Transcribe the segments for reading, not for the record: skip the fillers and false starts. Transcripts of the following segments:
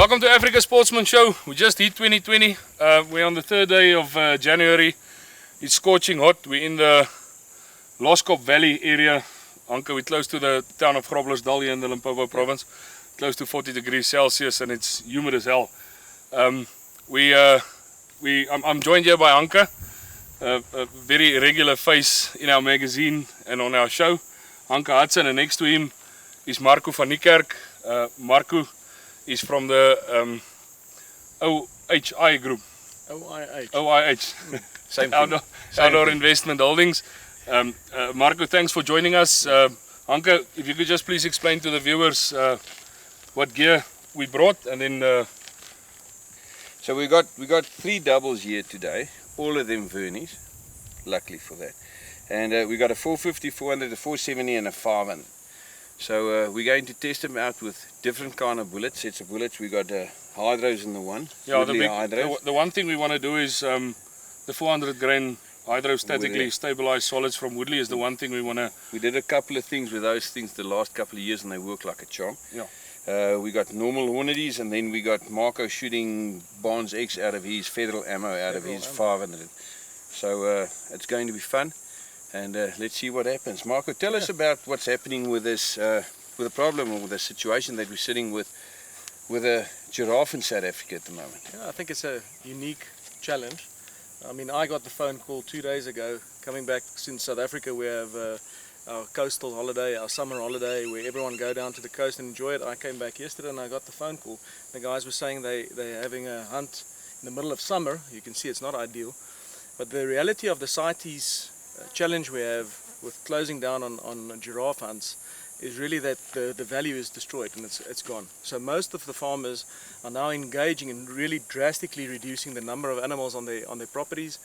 Welcome to Africa Sportsman Show. We just hit 2020. We're on the 3rd day of January. It's scorching hot. We're in the Loskop Valley area. Anke, we're close to the town of Groblersdal here in the Limpopo province. Close to 40 degrees Celsius and it's humid as hell. I'm joined here by Anke, a very regular face in our magazine and on our show. Anke Hudson, and next to him is Marco van Niekerk. Marco is from the OHI group. OIH. Same thing. Outdoor Investment Holdings. Marco, thanks for joining us. Anke, if you could just please explain to the viewers what gear we brought, and then. So we got 3 doubles here today, all of them Vernies, luckily for that. And we got a 450, 400, a 470 and a 500. So we're going to test them out with different kind of bullets, sets of bullets. We got hydros in the one. Yeah, the one thing we want to do is the 400 grain hydrostatically stabilized solids from Woodley is the one thing we want to. We did a couple of things with those things the last couple of years and they work like a charm. Yeah. We got normal Hornadies, and then we got Marco shooting Barnes X out of his federal ammo out of his 500. So it's going to be fun. And let's see what happens. Marco, tell us about what's happening with this, with the problem or with the situation that we're sitting with a giraffe in South Africa at the moment. Yeah, I think it's a unique challenge. I mean, I got the phone call 2 days ago, coming back since South Africa. We have our coastal holiday, our summer holiday, where everyone go down to the coast and enjoy it. I came back yesterday and I got the phone call. The guys were saying they're having a hunt in the middle of summer. You can see it's not ideal. But the reality of the CITES challenge we have with closing down on giraffe hunts is really that the value is destroyed and it's gone. So most of the farmers are now engaging in really drastically reducing the number of animals on their properties,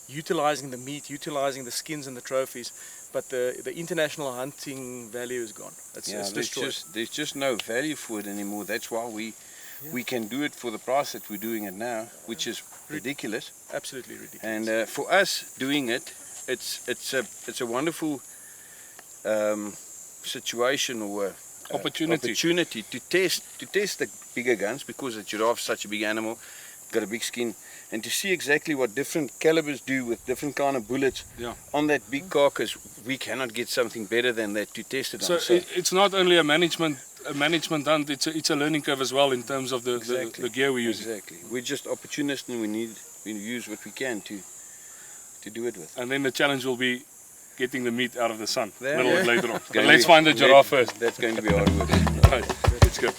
utilizing the meat, utilizing the skins and the trophies, but the international hunting value is gone. It's destroyed. There's just no value for it anymore. That's why we can do it for the price that we're doing it now, which is ridiculous. Absolutely ridiculous. And for us doing it, it's a wonderful situation or opportunity to test the bigger guns, because a giraffe is such a big animal, got a big skin, and to see exactly what different calibers do with different kind of bullets on that big carcass. We cannot get something better than that to test it on. So it's not only a management hunt, it's a learning curve as well in terms of the gear we use. Exactly. We're just opportunists and we use what we can to do it with. And then the challenge will be getting the meat out of the sun a little bit later on. But let's find the giraffe giraffe first. That's going to be hard work. Right, let's go.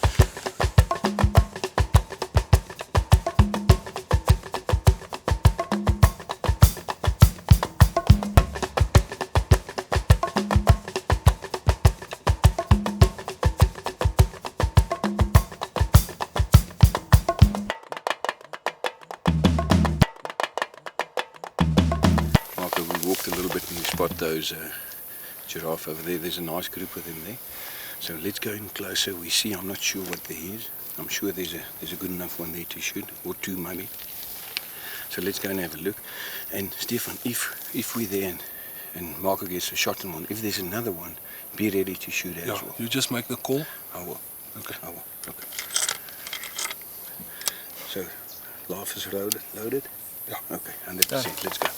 We walked a little bit and we spot those giraffe over there. There's a nice group of them there. So let's go in closer. We see, I'm not sure what there is. I'm sure there's a good enough one there to shoot, or 2 maybe. So let's go and have a look. And Stefan, if we're there and Marco gets a shot on one, if there's another one, be ready to shoot as well. You just make the call. I will. Okay. I will. Okay. So, laugh is loaded? Yeah. Okay, 100%. Let's go.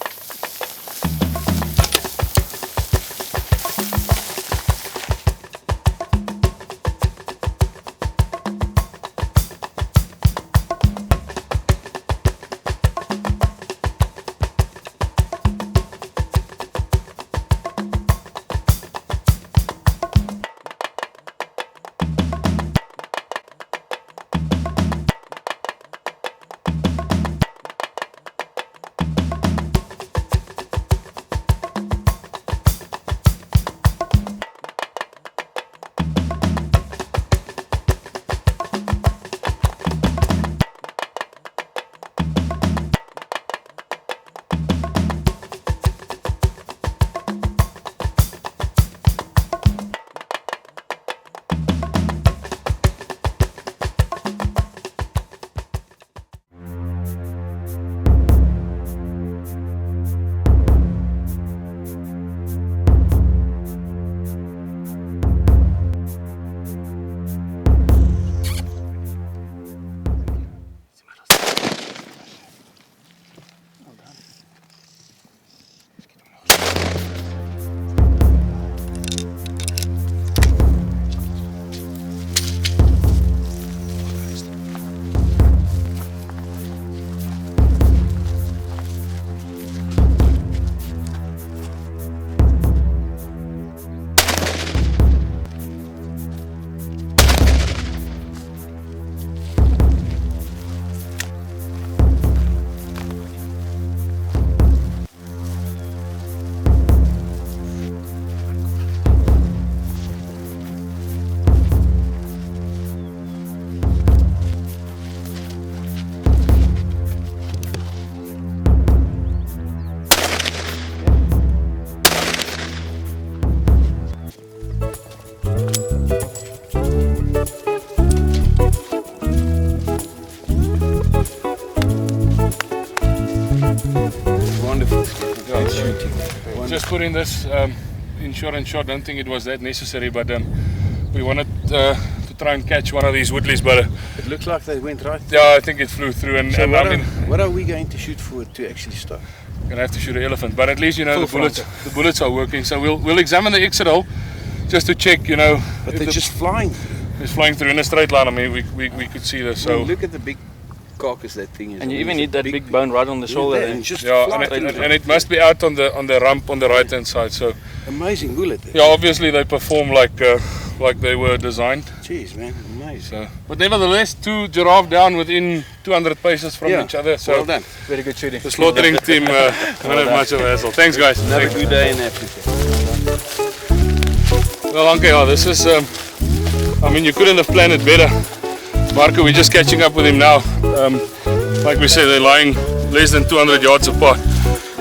put in this insurance shot. Don't think it was that necessary, but we wanted to try and catch one of these woodleys, but It looks like they went right. yeah, I think it flew through. And, So and what, I mean, what are we going to shoot for to actually stop? gonna have to shoot an elephant, but at least Full the bullets are working. So we'll examine the exit hole just to check, But if they're just flying. it's flying through in a straight line. I mean, we could see this. I mean, So look at the big carcass that thing is. And you I mean, even it's need a that big bone right on the shoulder. Yeah, there. and just yeah, fly and through. it must be out on the rump on the right hand side. So Amazing bullet. yeah, obviously they perform like they were designed. Jeez, man, amazing. So, but nevertheless, 2 giraffe down within 200 paces from Yeah, each other. So well done. Very good shooting. the slaughtering team won't have much of a hassle. Thanks, guys. Another Thanks. good day in Africa. Well, Anke, yeah, this is. I mean, you couldn't have planned it better. Marco, we're just catching up with him now. Like we said, they're lying less than 200 yards apart.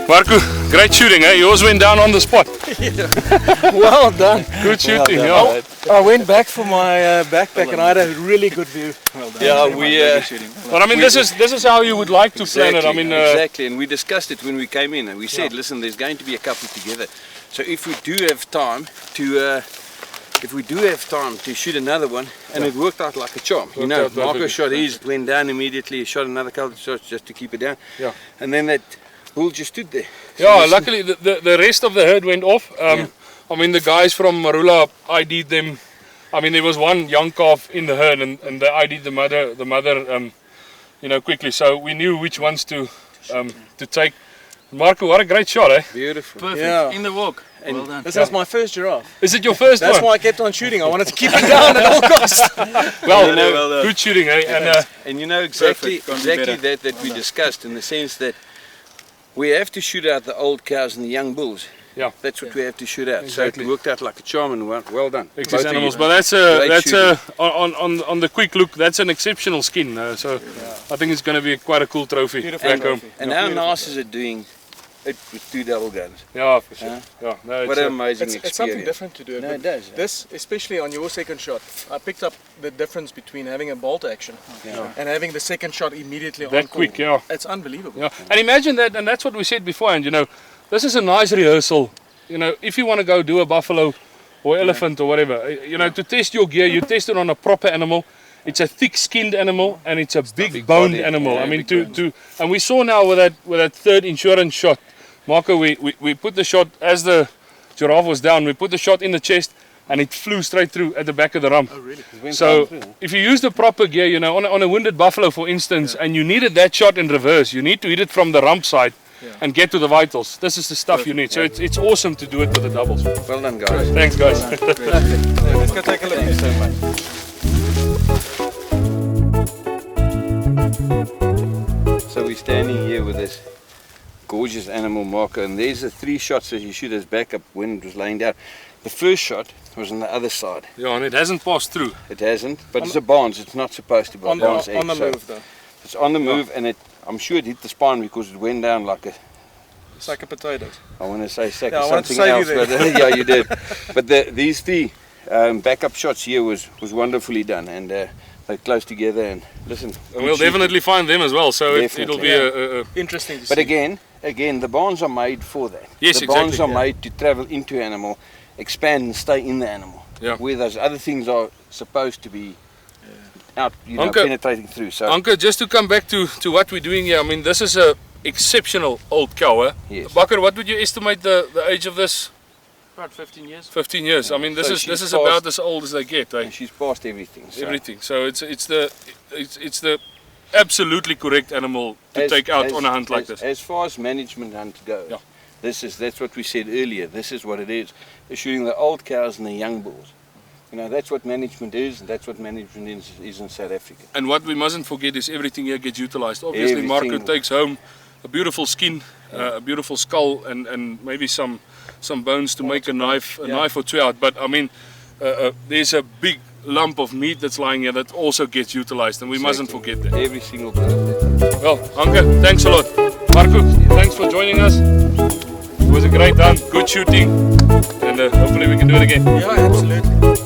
Marco, great shooting, eh? Yours went down on the spot. Well done. Good shooting, Well yeah. done. I went back for my backpack and I had a really good view. Yeah, we. But I mean, this is how you would like to plan it. I mean, exactly, and we discussed it when we came in, and we said, listen, there's going to be a couple together. So if we do have time to shoot another one, and it worked out like a charm. Worked out Marco perfectly. shot his, went down immediately, shot another couple of shots just to keep it down. Yeah. And then that bull just stood there. yeah. Luckily, the rest of the herd went off. I mean, the guys from Marula ID'd them. I mean, there was one young calf in the herd, and they ID'd the mother, quickly. So we knew which ones to take. Marco, what a great shot, eh? Beautiful. Perfect. Yeah. In the walk. And Well done. This was my first giraffe. Is it your first That's one? why I kept on shooting. I wanted to keep it down at all costs. Well, well done. good shooting, eh? And And you know exactly, Perfect. Can't be exactly that we discussed, in the sense that we have to shoot out the old cows and the young bulls. Yeah. That's what we have to shoot out. Exactly. So it worked out like a charm, and well done. excess Both of animals, you. but that's Great on the quick look. That's an exceptional skin. So I think it's going to be quite a cool trophy Beautiful back home. trophy. And how nice is it doing it with 2 double guns? Yeah, for sure. Huh? Yeah, no, What it's, an amazing It's experience. something different to do it. No, but it does. This, especially on your second shot, I picked up the difference between having a bolt action and having the second shot immediately on that call. quick, yeah. It's unbelievable. Yeah, and imagine that, and that's what we said beforehand. This is a nice rehearsal. If you want to go do a buffalo or elephant or whatever, to test your gear, you test it on a proper animal. It's a thick-skinned animal and it's a big boned body. animal. Yeah, I mean, big and we saw now with that third insurance shot, Marco, we put the shot as the giraffe was down. We put the shot in the chest and it flew straight through at the back of the rump. Oh, really? It went So right through, huh? if you use the proper gear, on a wounded buffalo, for instance, and you needed that shot in reverse, you need to hit it from the rump side and get to the vitals. This is the stuff you need. So it's awesome to do it with the doubles. Well done, guys. Thanks, guys. Let's go take a look. Thanks so much. So we're standing here with this gorgeous animal, Marco, and there's the 3 shots that you shoot as backup when it was laying down. The first shot was on the other side. Yeah, and it hasn't passed through. It hasn't, but it's a Barnes. It's not supposed to be On Barnes the, on the egg, so move though. It's on the move, and I'm sure it hit the spine because it went down like a, Sack of potatoes. I want to say sack Yeah, or I wanted to something else, save you but yeah, you did. But these 3 backup shots here was wonderfully done, and they're close together. And listen, And good we'll shooting. definitely find them as well. So it'll Definitely. be a Interesting to But see. again, the barns are made for that. Yes, the barns exactly, are made to travel into animal, expand and stay in the animal. Yeah. Where those other things are supposed to be out, Anke, penetrating through. So Anke, just to come back to what we're doing here, I mean, this is a exceptional old cow. Eh? yes. Bakker, what would you estimate the age of this? About 15 years. 15 years. I mean, this So is she's about past- as old as they get. Eh? And she's past everything. So Everything. So it's the absolutely correct animal to take out on a hunt like this. As far as management hunt goes, Yeah. that's what we said earlier. This is what it is. They're shooting the old cows and the young bulls. That's what management is, and that's what management is in South Africa. And what we mustn't forget is everything here gets utilized. Obviously, Every Marco single- takes home a beautiful skin, a beautiful skull, and maybe some bones to make a knife or 2 out. But I mean, there's a big lump of meat that's lying here that also gets utilized, and we mustn't forget that. Every single bit of it. Well, Anke, thanks a lot. Marco, thanks for joining us. It was a great hunt, good shooting, and hopefully we can do it again. Yeah, absolutely.